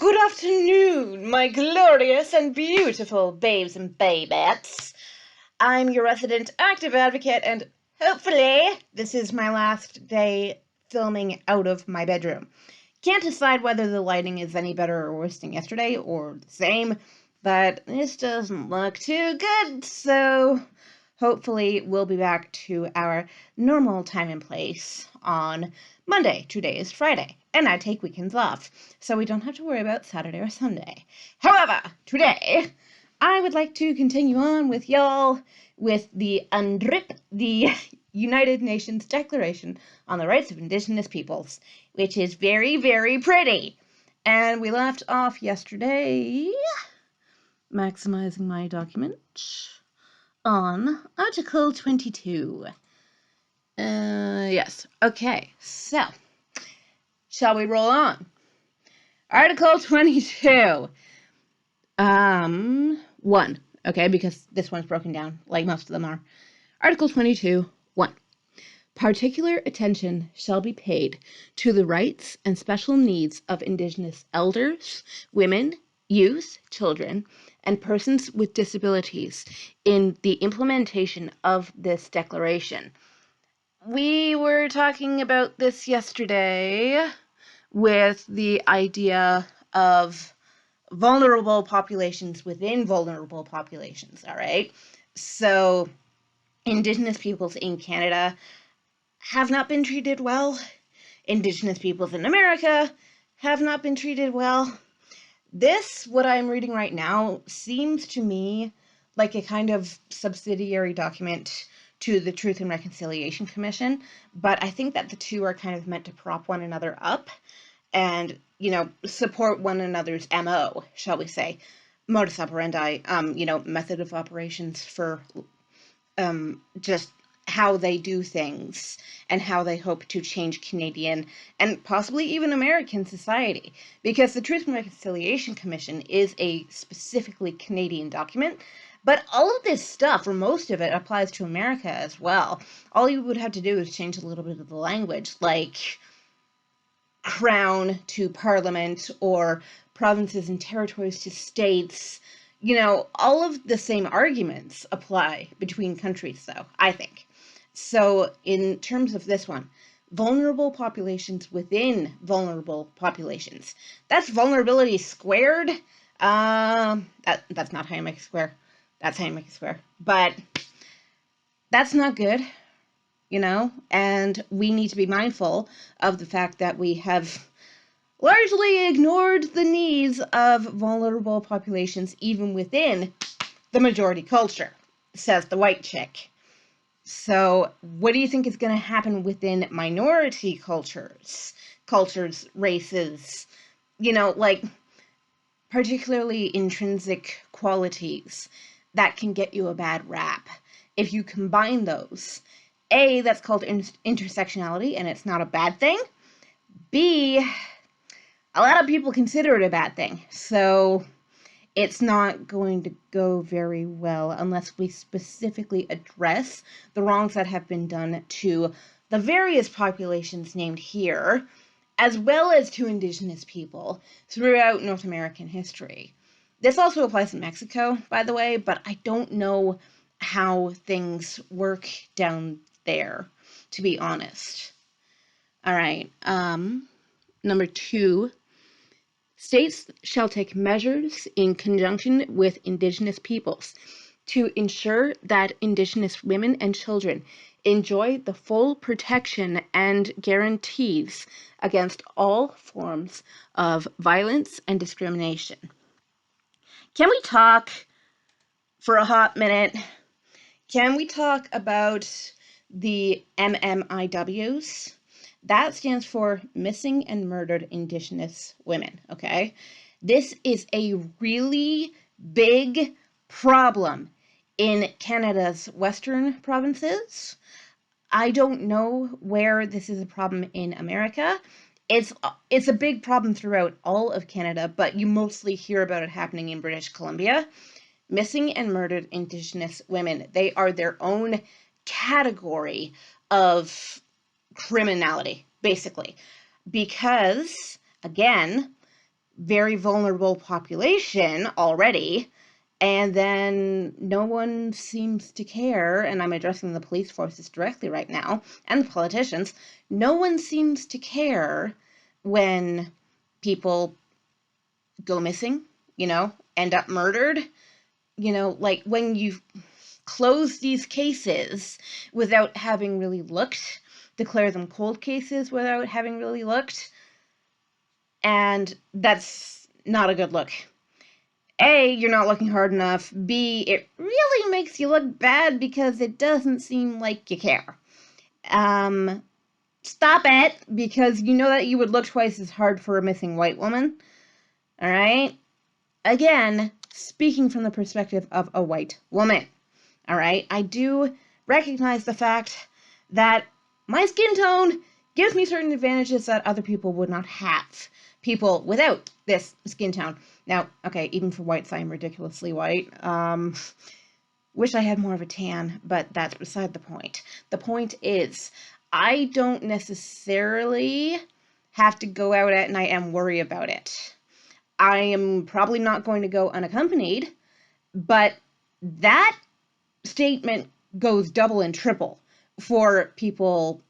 Good afternoon, my glorious and beautiful babes and babettes. I'm your resident active advocate, and hopefully this is my last day filming out of my bedroom. Can't decide whether the lighting is any better or worse than yesterday, or the same, but this doesn't look too good, so hopefully we'll be back to our normal time and place on Monday. Today is Friday, and I take weekends off, so we don't have to worry about Saturday or Sunday. However, today, I would like to continue on with y'all with the UNDRIP, the United Nations Declaration on the Rights of Indigenous Peoples, which is very, very pretty. And we left off yesterday, maximizing my document, on Article 22. Yes. Okay, so, shall we roll on? Article 22. 1. Okay, because this one's broken down, like most of them are. Article 22, 1. Particular attention shall be paid to the rights and special needs of Indigenous elders, women, youth, children, and persons with disabilities in the implementation of this declaration. We were talking about this yesterday with the idea of vulnerable populations within vulnerable populations, all right? So, Indigenous peoples in Canada have not been treated well. Indigenous peoples in America have not been treated well. This, what I'm reading right now, seems to me like a kind of subsidiary document to the Truth and Reconciliation Commission, but I think that the two are kind of meant to prop one another up and, support one another's MO, shall we say, modus operandi, method of operations for just how they do things and how they hope to change Canadian and possibly even American society. Because the Truth and Reconciliation Commission is a specifically Canadian document, but all of this stuff, or most of it, applies to America as well. All you would have to do is change a little bit of the language, like crown to parliament, or provinces and territories to states. All of the same arguments apply between countries, though, I think. So, in terms of this one, vulnerable populations within vulnerable populations. That's vulnerability squared. That's not how you make a square. That's how you make a square. But that's not good. And we need to be mindful of the fact that we have largely ignored the needs of vulnerable populations even within the majority culture, says the white chick. So what do you think is going to happen within minority cultures, races, particularly intrinsic qualities that can get you a bad rap? If you combine those, A, that's called intersectionality, and it's not a bad thing. B, a lot of people consider it a bad thing, so it's not going to go very well unless we specifically address the wrongs that have been done to the various populations named here, as well as to Indigenous people throughout North American history. This also applies to Mexico, by the way, but I don't know how things work down there, to be honest. All right. Number 2, states shall take measures in conjunction with Indigenous peoples to ensure that Indigenous women and children enjoy the full protection and guarantees against all forms of violence and discrimination. Can we talk for a hot minute? Can we talk about the MMIWs? That stands for Missing and Murdered Indigenous Women, okay? This is a really big problem in Canada's western provinces. I don't know where this is a problem in America. It's a big problem throughout all of Canada, but you mostly hear about it happening in British Columbia. Missing and Murdered Indigenous Women. They are their own category of criminality, basically, because, again, very vulnerable population already, and then no one seems to care, and I'm addressing the police forces directly right now, and the politicians. No one seems to care when people go missing, end up murdered. Like when you close these cases without having really looked, declare them cold cases without having really looked, and that's not a good look. A, you're not looking hard enough. B, it really makes you look bad because it doesn't seem like you care. Stop it, because you know that you would look twice as hard for a missing white woman. All right? Again, speaking from the perspective of a white woman. All right? I do recognize the fact that my skin tone gives me certain advantages that other people would not have. People without this skin tone. Now, okay, even for whites, I am ridiculously white. Wish I had more of a tan, but that's beside the point. The point is, I don't necessarily have to go out at night and worry about it. I am probably not going to go unaccompanied, but that statement goes double and triple for people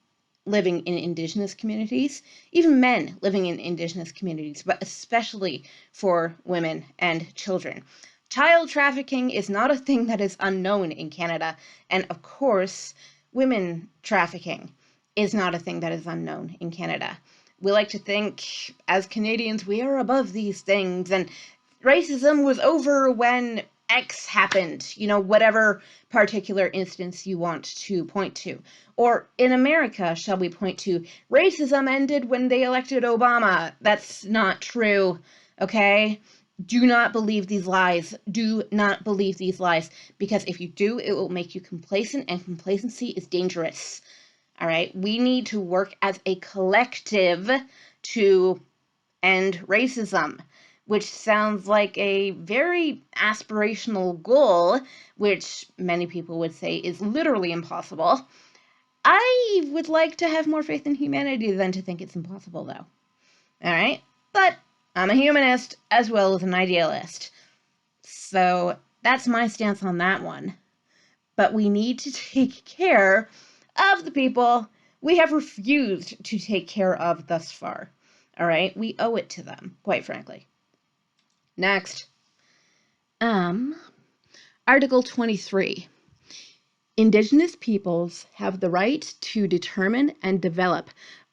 living in Indigenous communities, even men living in Indigenous communities, but especially for women and children. Child trafficking is not a thing that is unknown in Canada, and of course, women trafficking is not a thing that is unknown in Canada. We like to think, as Canadians, we are above these things, and racism was over when X happened, whatever particular instance you want to point to. Or in America, shall we point to, racism ended when they elected Obama. That's not true, okay? Do not believe these lies. Do not believe these lies, because if you do, it will make you complacent, and complacency is dangerous. All right? We need to work as a collective to end racism, which sounds like a very aspirational goal, which many people would say is literally impossible. I would like to have more faith in humanity than to think it's impossible, though. All right? But I'm a humanist as well as an idealist. So that's my stance on that one. But we need to take care of the people we have refused to take care of thus far. All right? We owe it to them, quite frankly. Next. Article 23. Indigenous peoples have the right to determine and develop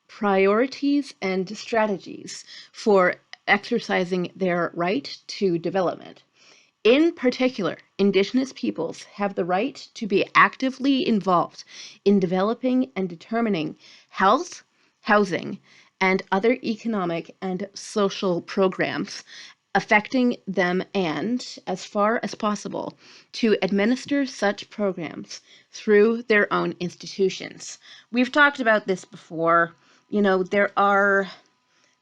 priorities and strategies for exercising their right to development. In particular, Indigenous peoples have the right to be actively involved in developing and determining health, housing, and other economic and social programs affecting them, and, as far as possible, to administer such programs through their own institutions. We've talked about this before. There are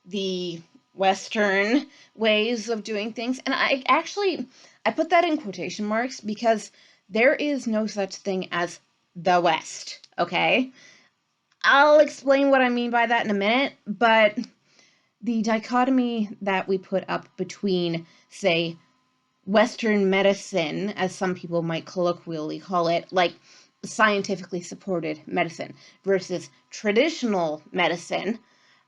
the Western ways of doing things, and I put that in quotation marks because there is no such thing as the West, okay? I'll explain what I mean by that in a minute, but the dichotomy that we put up between, say, Western medicine, as some people might colloquially call it, like scientifically supported medicine, versus traditional medicine,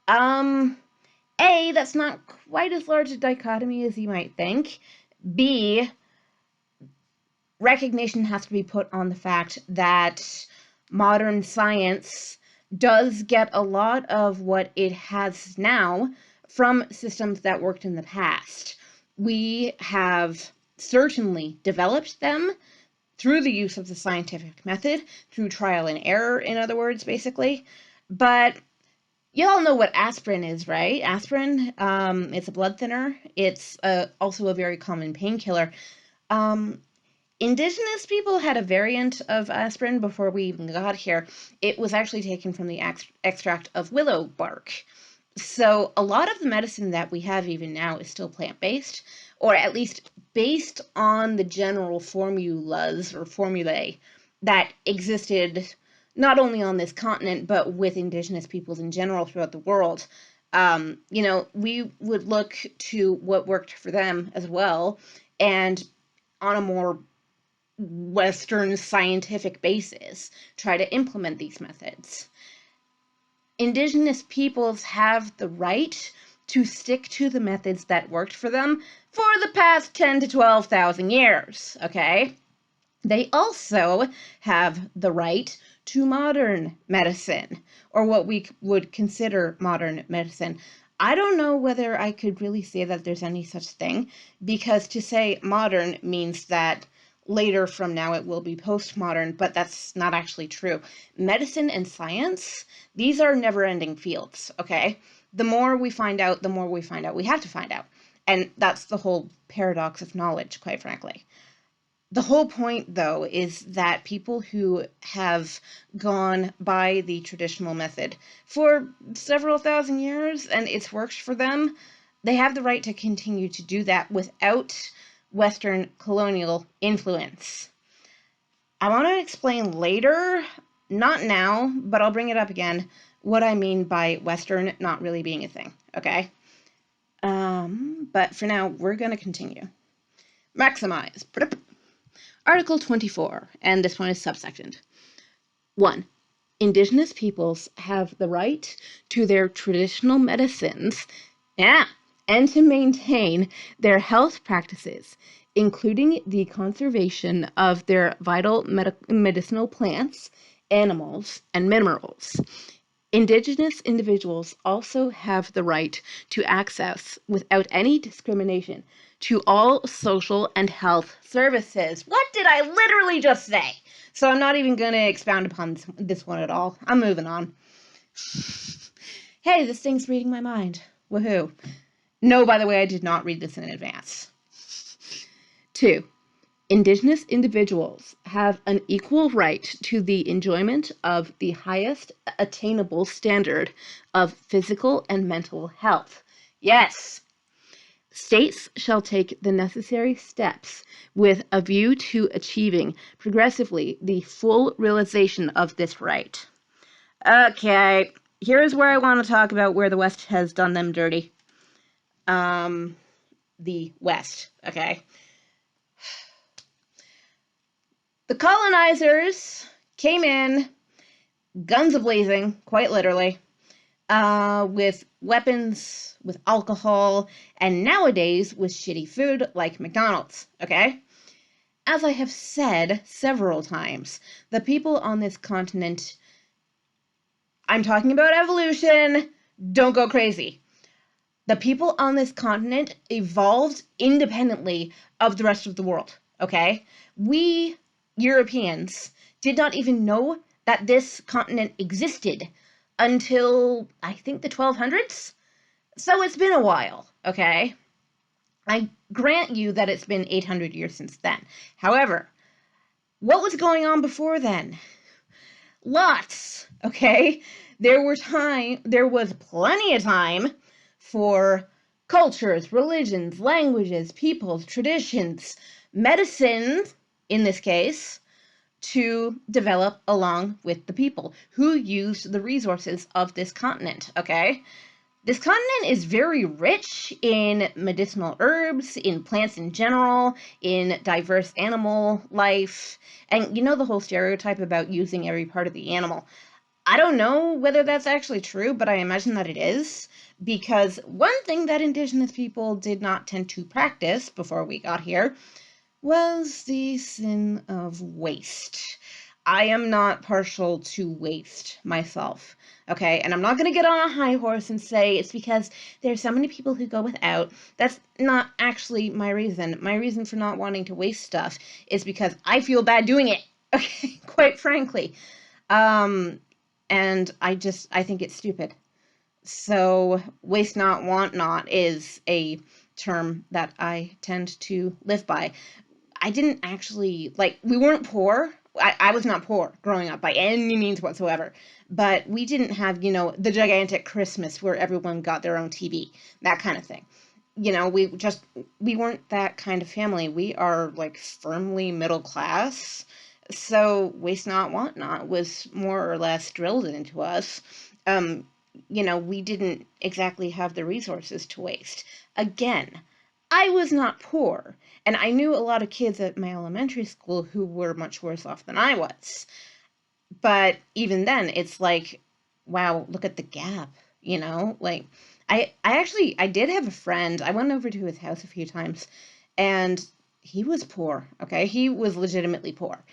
A, that's not quite as large a dichotomy as you might think. B, recognition has to be put on the fact that modern science does get a lot of what it has now from systems that worked in the past. We have certainly developed them through the use of the scientific method, through trial and error, in other words, basically. But you all know what aspirin is, right? Aspirin, it's a blood thinner. It's also a very common painkiller. Indigenous people had a variant of aspirin before we even got here. It was actually taken from the extract of willow bark. So a lot of the medicine that we have even now is still plant-based, or at least based on the general formulas or formulae that existed not only on this continent, but with Indigenous peoples in general throughout the world. We would look to what worked for them as well, and on a more Western scientific basis, try to implement these methods. Indigenous peoples have the right to stick to the methods that worked for them for the past 10 to 12,000 years, okay? They also have the right to modern medicine, or what we would consider modern medicine. I don't know whether I could really say that there's any such thing, because to say modern means that later from now it will be postmodern, but that's not actually true. Medicine and science, these are never-ending fields, okay? The more we find out, the more we find out we have to find out. And that's the whole paradox of knowledge, quite frankly. The whole point, though, is that people who have gone by the traditional method for several thousand years and it's worked for them, they have the right to continue to do that without Western colonial influence. I want to explain later, not now, but I'll bring it up again, what I mean by Western not really being a thing, okay? But for now, we're going to continue. Maximize. Article 24, and this one is subsectioned. 1. Indigenous peoples have the right to their traditional medicines, and to maintain their health practices, including the conservation of their vital medicinal plants, animals, and minerals. Indigenous individuals also have the right to access, without any discrimination, to all social and health services. What did I literally just say? So I'm not even going to expound upon this one at all. I'm moving on. Hey, this thing's reading my mind. Woohoo. No, by the way, I did not read this in advance. 2. Indigenous individuals have an equal right to the enjoyment of the highest attainable standard of physical and mental health. Yes. States shall take the necessary steps with a view to achieving progressively the full realization of this right. Okay, here's where I want to talk about where the West has done them dirty. The West, okay? The colonizers came in, guns a-blazing, quite literally, with weapons, with alcohol, and nowadays with shitty food like McDonald's, okay? As I have said several times, the people on this continent, I'm talking about evolution, don't go crazy. The people on this continent evolved independently of the rest of the world, okay? We Europeans did not even know that this continent existed until, I think, the 1200s. So it's been a while, okay? I grant you that it's been 800 years since then. However, what was going on before then? Lots, okay? There was plenty of time for cultures, religions, languages, peoples, traditions, medicines, in this case, to develop along with the people who used the resources of this continent, okay? This continent is very rich in medicinal herbs, in plants in general, in diverse animal life, and you know the whole stereotype about using every part of the animal. I don't know whether that's actually true, but I imagine that it is, because one thing that Indigenous people did not tend to practice before we got here was the sin of waste. I am not partial to waste myself, okay? And I'm not going to get on a high horse and say it's because there's so many people who go without. That's not actually my reason. My reason for not wanting to waste stuff is because I feel bad doing it, okay? Quite frankly. And I think it's stupid. So waste not, want not is a term that I tend to live by. I didn't actually, we weren't poor. I was not poor growing up by any means whatsoever. But we didn't have, the gigantic Christmas where everyone got their own TV, that kind of thing. We weren't that kind of family. We are, firmly middle class. So waste not, want not was more or less drilled into us. we didn't exactly have the resources to waste. Again, I was not poor, and I knew a lot of kids at my elementary school who were much worse off than I was. But even then, it's like, wow, look at the gap, Like, I did have a friend. I went over to his house a few times, and he was poor, okay? He was legitimately poor.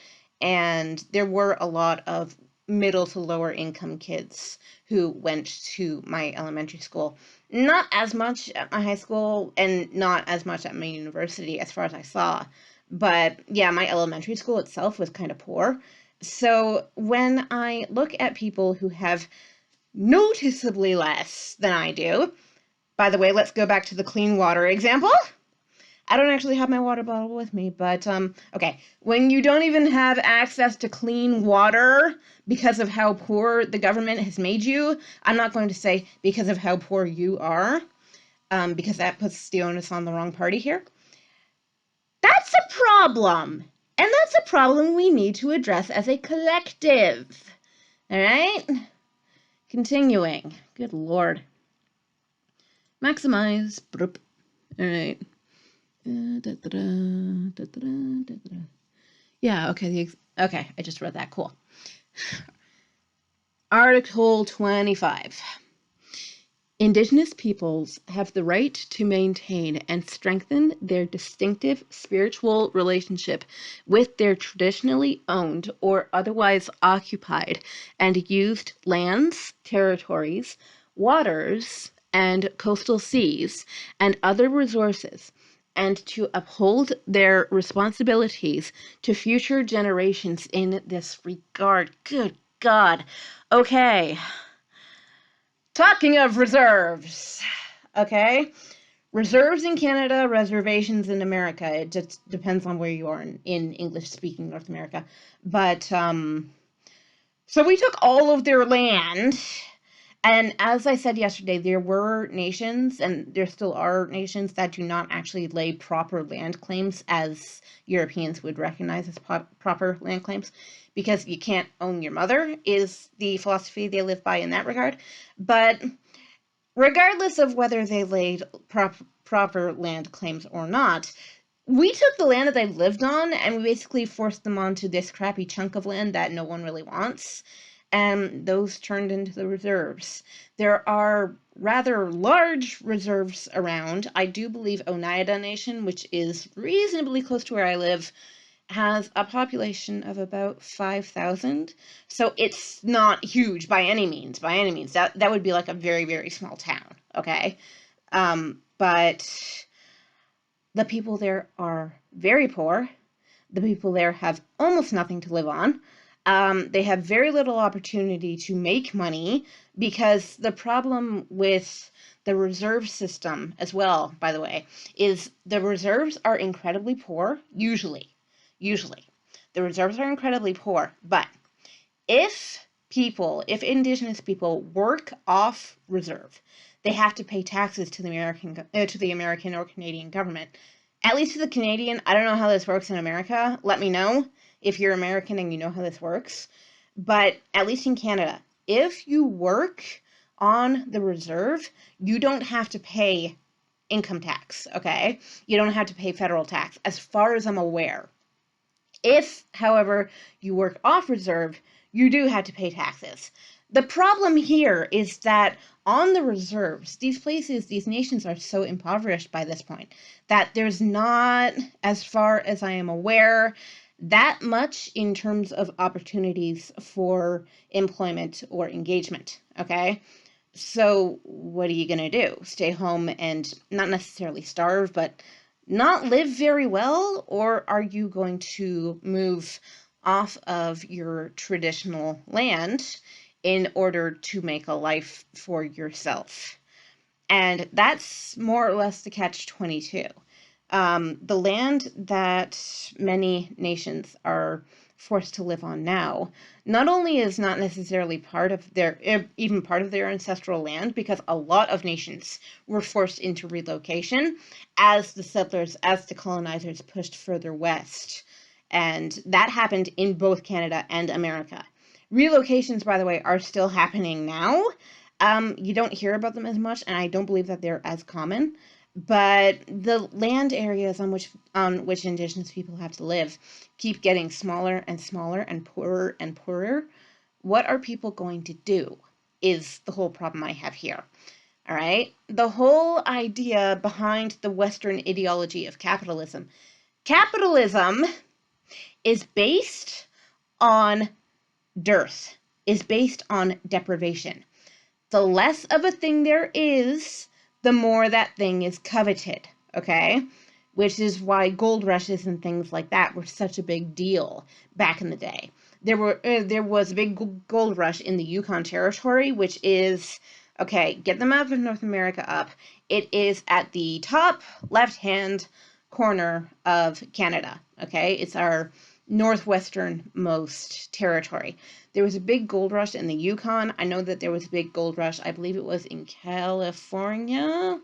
And there were a lot of middle to lower income kids who went to my elementary school. Not as much at my high school and not as much at my university as far as I saw. But yeah, my elementary school itself was kind of poor. So when I look at people who have noticeably less than I do, by the way, let's go back to the clean water example. I don't actually have my water bottle with me, but okay. When you don't even have access to clean water because of how poor the government has made you, I'm not going to say because of how poor you are, because that puts the onus on the wrong party here. That's a problem. And that's a problem we need to address as a collective. All right? Continuing. Good Lord. Maximize. All right. Yeah, okay. Okay, I just read that. Cool. Article 25. Indigenous peoples have the right to maintain and strengthen their distinctive spiritual relationship with their traditionally owned or otherwise occupied and used lands, territories, waters, and coastal seas, and other resources, and to uphold their responsibilities to future generations in this regard. Good God. Okay. Talking of reserves, okay? Reserves in Canada, reservations in America. It just depends on where you are in English-speaking North America. But, so we took all of their land, and as I said yesterday, there were nations, and there still are nations, that do not actually lay proper land claims as Europeans would recognize as proper land claims, because you can't own your mother, is the philosophy they live by in that regard. But regardless of whether they laid proper land claims or not, we took the land that they lived on and we basically forced them onto this crappy chunk of land that no one really wants. And those turned into the reserves. There are rather large reserves around. I do believe Oneida Nation, which is reasonably close to where I live, has a population of about 5,000. So it's not huge by any means. By any means. That would be like a very, very small town, okay? But the people there are very poor. The people there have almost nothing to live on. They have very little opportunity to make money because the problem with the reserve system as well, by the way, is the reserves are incredibly poor, usually. The reserves are incredibly poor, but if Indigenous people work off reserve, they have to pay taxes to the American or Canadian government. At least to the Canadian. I don't know how this works in America. Let me know if you're American and you know how this works. But at least in Canada, if you work on the reserve, you don't have to pay income tax, okay? You don't have to pay federal tax, as far as I'm aware. If, however, you work off reserve, you do have to pay taxes. The problem here is that on the reserves, these nations are so impoverished by this point that there's not, as far as I am aware, that much in terms of opportunities for employment or engagement, okay? So what are you going to do? Stay home and not necessarily starve, but not live very well? Or are you going to move off of your traditional land in order to make a life for yourself? And that's more or less the catch-22. The land that many nations are forced to live on now not only is not necessarily even part of their ancestral land, because a lot of nations were forced into relocation as the colonizers pushed further west. And that happened in both Canada and America. Relocations, by the way, are still happening now. You don't hear about them as much, and I don't believe that they're as common. But the land areas on which Indigenous people have to live keep getting smaller and smaller and poorer and poorer. What are people going to do? Is the whole problem I have here. All right. The whole idea behind the Western ideology of capitalism. Capitalism is based on dearth, is based on deprivation. The less of a thing there is, the more that thing is coveted, okay? Which is why gold rushes and things like that were such a big deal back in the day. There was a big gold rush in the Yukon Territory, which is, okay, get the map of North America up. It is at the top left-hand corner of Canada, okay? It's our northwesternmost territory. There was a big gold rush in the Yukon. I know that there was a big gold rush. I believe it was in California.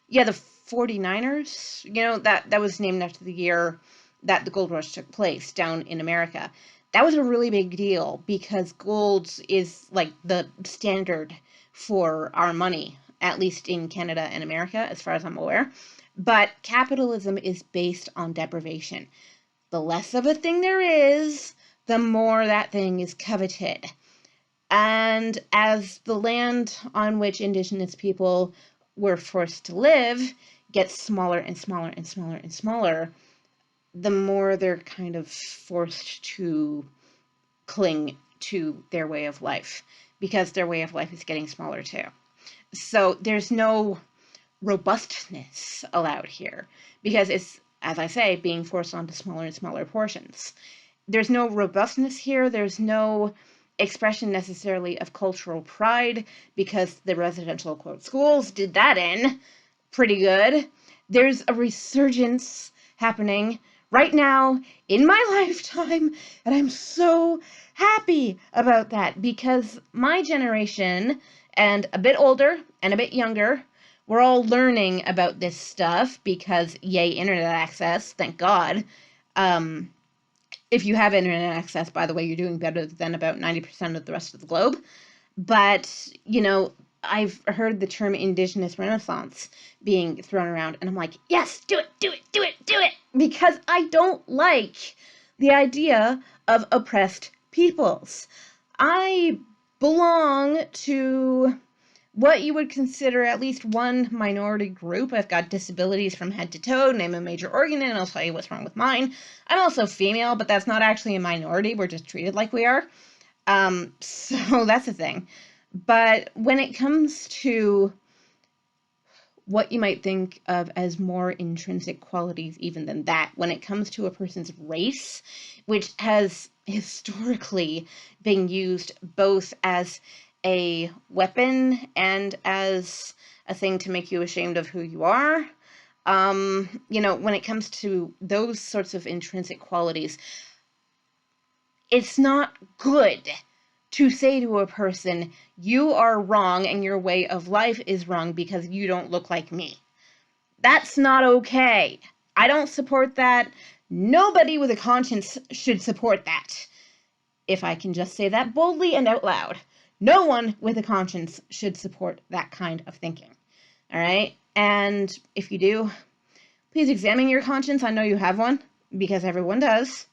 Yeah, the 49ers. You know, that was named after the year that the gold rush took place down in America. That was a really big deal because gold is like the standard for our money, at least in Canada and America, as far as I'm aware. But capitalism is based on deprivation. The less of a thing there is, the more that thing is coveted. And as the land on which Indigenous people were forced to live gets smaller and smaller and smaller and smaller, the more they're kind of forced to cling to their way of life, because their way of life is getting smaller too. So there's no robustness allowed here, because it's, as I say, being forced onto smaller and smaller portions. There's no robustness here. There's no expression necessarily of cultural pride, because the residential quote schools did that in pretty good. There's a resurgence happening right now in my lifetime, and I'm so happy about that, because my generation and a bit older and a bit younger, we're all learning about this stuff because yay, internet access, thank God. If you have internet access, by the way, you're doing better than about 90% of the rest of the globe. But, you know, I've heard the term Indigenous Renaissance being thrown around, and I'm like, yes, do it, do it, do it, do it, because I don't like the idea of oppressed peoples. I belong to what you would consider at least one minority group. I've got disabilities from head to toe, name a major organ, and I'll tell you what's wrong with mine. I'm also female, but that's not actually a minority. We're just treated like we are. So that's the thing. But when it comes to what you might think of as more intrinsic qualities even than that, when it comes to a person's race, which has historically been used both as a weapon and as a thing to make you ashamed of who you are, you know, when it comes to those sorts of intrinsic qualities, it's not good to say to a person, you are wrong and your way of life is wrong because you don't look like me. That's not okay. I don't support that. Nobody with a conscience should support that. If I can just say that boldly and out loud. No one with a conscience should support that kind of thinking. All right? And if you do, please examine your conscience. I know you have one, because everyone does.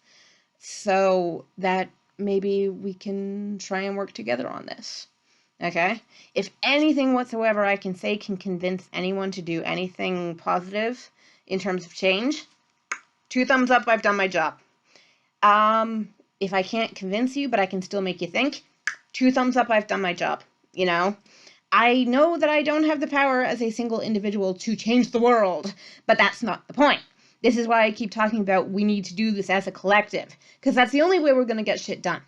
So that maybe we can try and work together on this. Okay? If anything whatsoever I can say can convince anyone to do anything positive in terms of change, 2 thumbs up, I've done my job. If I can't convince you, but I can still make you think, 2 thumbs up, I've done my job. You know? I know that I don't have the power as a single individual to change the world, but that's not the point. This is why I keep talking about we need to do this as a collective, because that's the only way we're going to get shit done,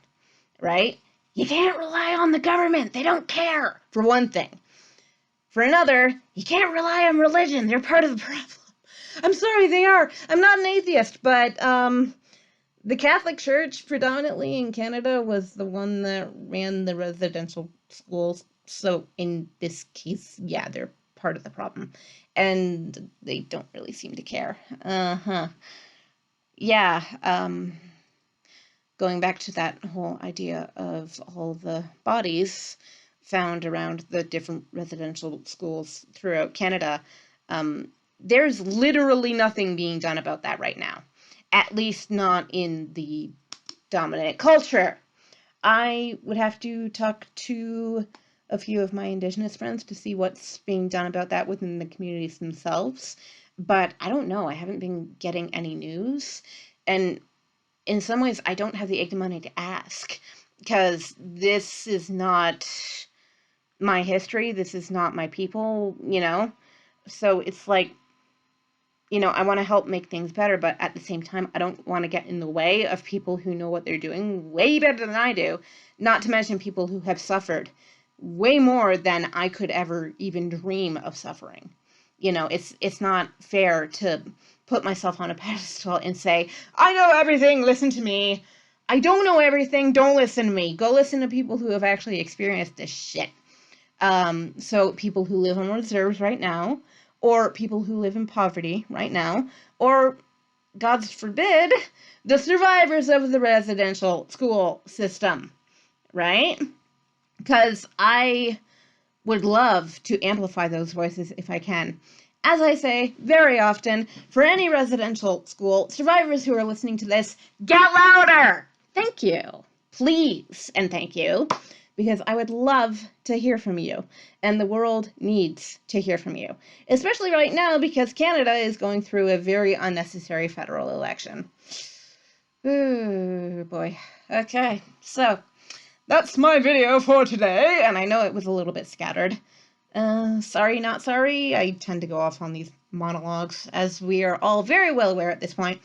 right? You can't rely on the government. They don't care, for one thing. For another, you can't rely on religion. They're part of the problem. I'm sorry, they are. I'm not an atheist, but the Catholic Church, predominantly in Canada, was the one that ran the residential schools. So in this case, yeah, they're part of the problem. And they don't really seem to care. Yeah, going back to that whole idea of all the bodies, found around the different residential schools throughout Canada, there's literally nothing being done about that right now. At least not in the dominant culture. I would have to talk to a few of my Indigenous friends to see what's being done about that within the communities themselves. But I don't know. I haven't been getting any news. And in some ways, I don't have the ignominy to ask, because this is not my history. This is not my people, you know? So it's like, you know, I want to help make things better, but at the same time, I don't want to get in the way of people who know what they're doing way better than I do, not to mention people who have suffered way more than I could ever even dream of suffering. You know, it's not fair to put myself on a pedestal and say, I know everything, listen to me. I don't know everything, don't listen to me. Go listen to people who have actually experienced this shit. So people who live on reserves right now, or people who live in poverty right now, or, God forbid, the survivors of the residential school system, right? Because I would love to amplify those voices if I can. As I say very often, for any residential school survivors who are listening to this, get louder! Thank you. Please, and thank you. Because I would love to hear from you, and the world needs to hear from you. Especially right now, because Canada is going through a very unnecessary federal election. Ooh, boy. Okay, so that's my video for today, and I know it was a little bit scattered. Sorry, not sorry. I tend to go off on these monologues, as we are all very well aware at this point.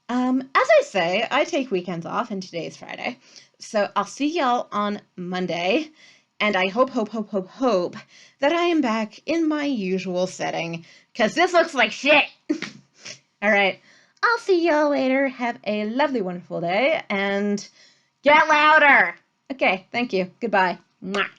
As I say, I take weekends off, and today is Friday. So I'll see y'all on Monday, and I hope that I am back in my usual setting, because this looks like shit! Alright, I'll see y'all later. Have a lovely, wonderful day, and get louder! Okay, thank you. Goodbye. Mwah.